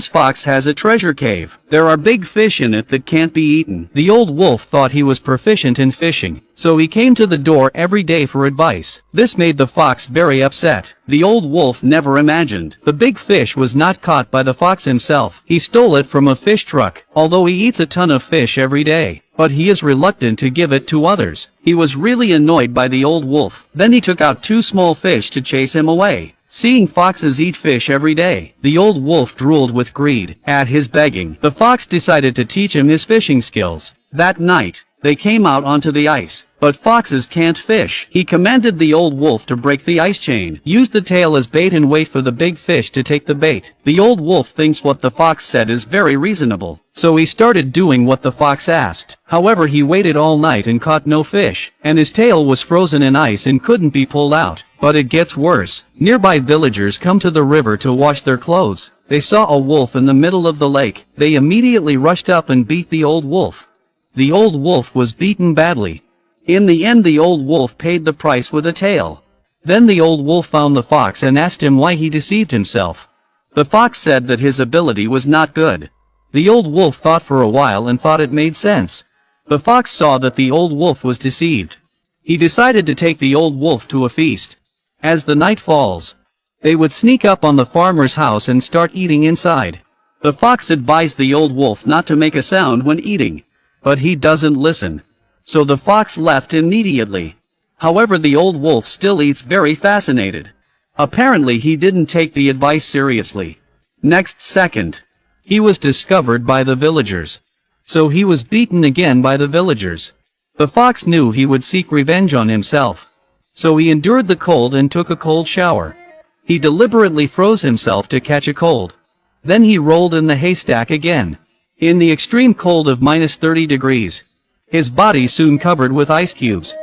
This fox has a treasure cave. There are big fish in it that can't be eaten. The old wolf thought he was proficient in fishing, so he came to the door every day for advice. This made the fox very upset. The old wolf never imagined the big fish was not caught by the fox himself. He stole it from a fish truck. Although he eats a ton of fish every day, but he is reluctant to give it to others. He was really annoyed by the old wolf. Then he took out 2 small fish to chase him away. Seeing foxes eat fish every day, the old wolf drooled with greed. At his begging, the fox decided to teach him his fishing skills. That night, they came out onto the ice. But foxes can't fish. He commanded the old wolf to break the ice chain, use the tail as bait and wait for the big fish to take the bait. The old wolf thinks what the fox said is very reasonable, so he started doing what the fox asked. However, he waited all night and caught no fish, and his tail was frozen in ice and couldn't be pulled out. But it gets worse. Nearby villagers come to the river to wash their clothes. They saw a wolf in the middle of the lake. They immediately rushed up and beat the old wolf. The old wolf was beaten badly. In the end, the old wolf paid the price with a tail. Then the old wolf found the fox and asked him why he deceived himself. The fox said that his ability was not good. The old wolf thought for a while and thought it made sense. The fox saw that the old wolf was deceived. He decided to take the old wolf to a feast. As the night falls, they would sneak up on the farmer's house and start eating inside. The fox advised the old wolf not to make a sound when eating, but he doesn't listen. So the fox left immediately. However, the old wolf still eats, very fascinated. Apparently he didn't take the advice seriously. Next second, he was discovered by the villagers. So he was beaten again by the villagers. The fox knew he would seek revenge on himself. So he endured the cold and took a cold shower. He deliberately froze himself to catch a cold. Then he rolled in the haystack again. In the extreme cold of -30 degrees. His body soon covered with ice cubes.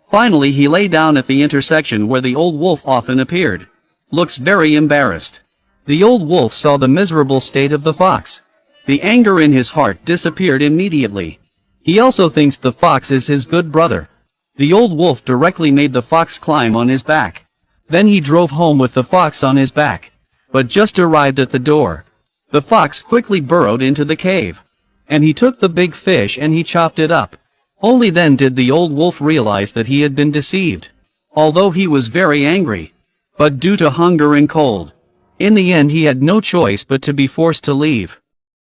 Finally he lay down at the intersection where the old wolf often appeared. Looks very embarrassed. The old wolf saw the miserable state of the fox. The anger in his heart disappeared immediately. He also thinks the fox is his good brother. The old wolf directly made the fox climb on his back. Then he drove home with the fox on his back. But just arrived at the door, the fox quickly burrowed into the cave. And he took the big fish and he chopped it up. Only then did the old wolf realize that he had been deceived. Although he was very angry, but due to hunger and cold, in the end he had no choice but to be forced to leave.